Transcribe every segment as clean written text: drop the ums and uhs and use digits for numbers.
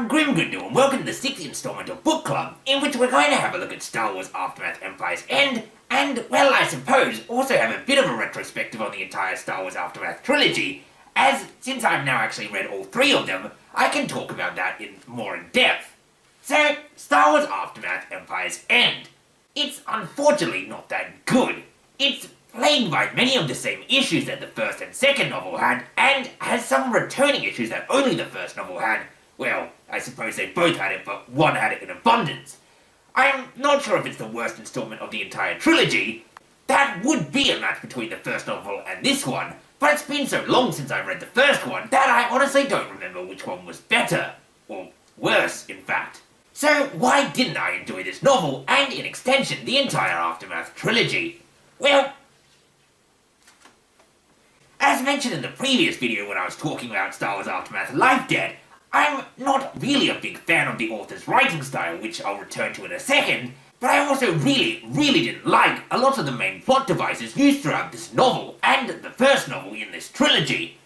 I'm Grimgrindu and welcome to the 6th installment of Book Club, in which we're going to have a look at Star Wars Aftermath Empire's End, and, well, I suppose, also have a bit of a retrospective on the entire Star Wars Aftermath trilogy, as, since I've now actually read all three of them, I can talk about that more in depth. So, Star Wars Aftermath Empire's End. It's unfortunately not that good. It's plagued by many of the same issues that the first and second novel had, and has some returning issues that only the first novel had. Well, I suppose they both had it, but one had it in abundance. I'm not sure if it's the worst installment of the entire trilogy. That would be a match between the first novel and this one, but it's been so long since I read the first one that I honestly don't remember which one was better. Or worse, in fact. So why didn't I enjoy this novel, and in extension, the entire Aftermath trilogy? Well, as mentioned in the previous video when I was talking about Star Wars Aftermath Life Debt, I'm not really a big fan of the author's writing style, which I'll return to in a second, but I also really didn't like a lot of the main plot devices used throughout this novel, and the first novel in this trilogy.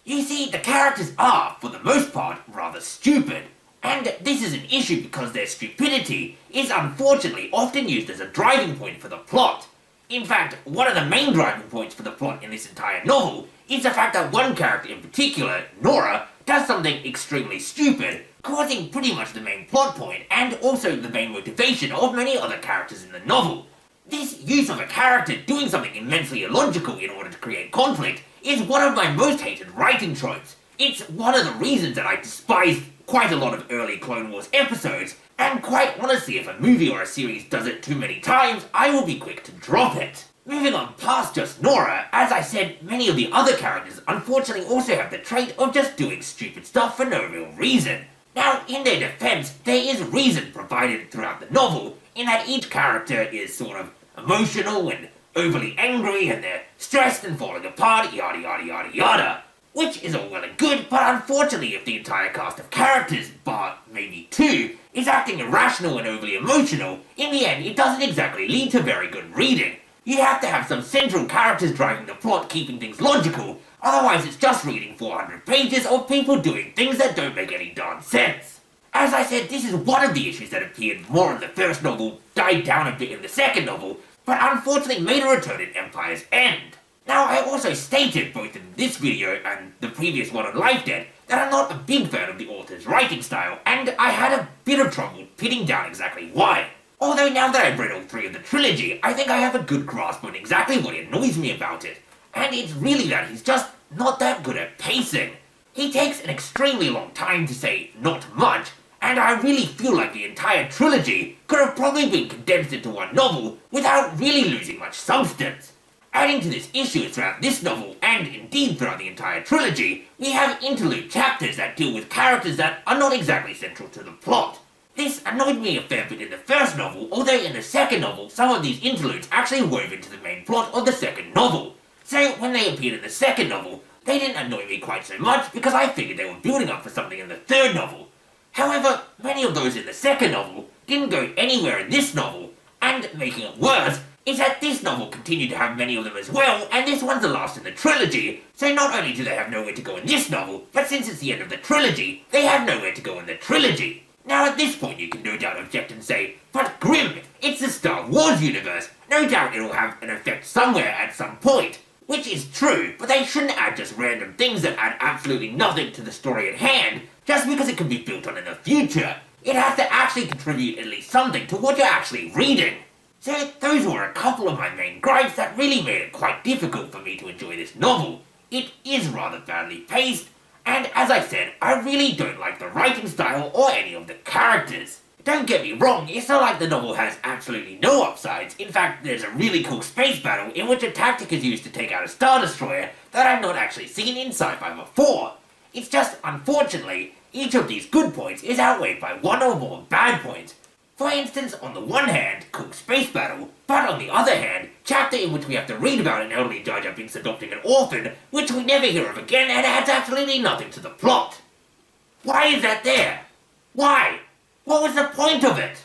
You see, the characters are, for the most part, rather stupid, and this is an issue because their stupidity is unfortunately often used as a driving point for the plot. In fact, one of the main driving points for the plot in this entire novel is the fact that one character in particular, Nora, does something extremely stupid, causing pretty much the main plot point and also the main motivation of many other characters in the novel. This use of a character doing something immensely illogical in order to create conflict is one of my most hated writing tropes. It's one of the reasons that I despised quite a lot of early Clone Wars episodes, and quite honestly, if a movie or a series does it too many times, I will be quick to drop it. Moving on past just Nora, as I said, many of the other characters unfortunately also have the trait of just doing stupid stuff for no real reason. Now, in their defense, there is reason provided throughout the novel, in that each character is sort of emotional and overly angry, and they're stressed and falling apart, yada yada yada yada. Which is all well and good, but unfortunately if the entire cast of characters, bar maybe two, is acting irrational and overly emotional, in the end it doesn't exactly lead to very good reading. You have to have some central characters driving the plot, keeping things logical, otherwise it's just reading 400 pages of people doing things that don't make any darn sense. As I said, this is one of the issues that appeared more in the first novel, died down a bit in the second novel, but unfortunately made a return in Empire's End. Now, I also stated, both in this video and the previous one on Life Debt, that I'm not a big fan of the author's writing style, and I had a bit of trouble pinning down exactly why. Although now that I've read all three of the trilogy, I think I have a good grasp on exactly what annoys me about it, and it's really that he's just not that good at pacing. He takes an extremely long time to say not much, and I really feel like the entire trilogy could have probably been condensed into one novel without really losing much substance. Adding to this issue throughout this novel, and indeed throughout the entire trilogy, we have interlude chapters that deal with characters that are not exactly central to the plot. This annoyed me a fair bit in the first novel, although in the second novel, some of these interludes actually wove into the main plot of the second novel. So when they appeared in the second novel, they didn't annoy me quite so much because I figured they were building up for something in the third novel. However, many of those in the second novel didn't go anywhere in this novel, and making it worse, is that this novel continued to have many of them as well, and this one's the last in the trilogy, so not only do they have nowhere to go in this novel, but since it's the end of the trilogy, they have nowhere to go in the trilogy. Now at this point you can no doubt object and say, but Grim, it's the Star Wars universe, no doubt it'll have an effect somewhere at some point. Which is true, but they shouldn't add just random things that add absolutely nothing to the story at hand, just because it can be built on in the future. It has to actually contribute at least something to what you're actually reading. So those were a couple of my main gripes that really made it quite difficult for me to enjoy this novel. It is rather badly paced, and as I said, I really don't like the writing style or any of the characters. Don't get me wrong, it's not like the novel has absolutely no upsides. In fact, there's a really cool space battle in which a tactic is used to take out a Star Destroyer that I've not actually seen in sci-fi before. It's just, unfortunately, each of these good points is outweighed by one or more bad points. For instance, on the one hand, cool space battle, but on the other hand, chapter in which we have to read about an elderly Jar Jar Binks adopting an orphan, which we never hear of again and adds absolutely nothing to the plot. Why is that there? Why? What was the point of it?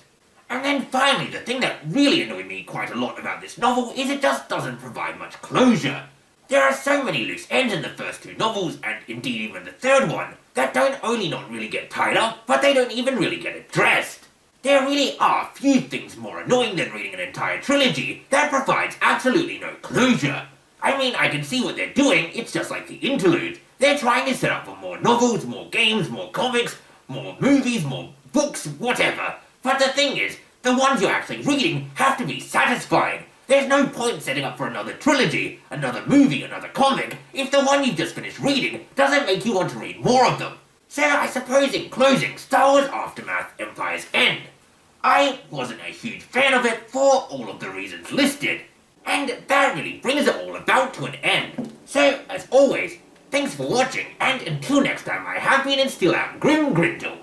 And then finally, the thing that really annoyed me quite a lot about this novel is it just doesn't provide much closure. There are so many loose ends in the first two novels, and indeed even the third one, that don't only not really get tied up, but they don't even really get addressed. There really are few things more annoying than reading an entire trilogy that provides absolutely no closure. I mean, I can see what they're doing, it's just like the interludes. They're trying to set up for more novels, more games, more comics, more movies, more books, whatever. But the thing is, the ones you're actually reading have to be satisfying. There's no point setting up for another trilogy, another movie, another comic, if the one you've just finished reading doesn't make you want to read more of them. So I suppose in closing, Star Wars Aftermath Empire's End. I wasn't a huge fan of it for all of the reasons listed. And that really brings it all about to an end. So, as always, thanks for watching, and until next time, I have been and still am Grim Grindle.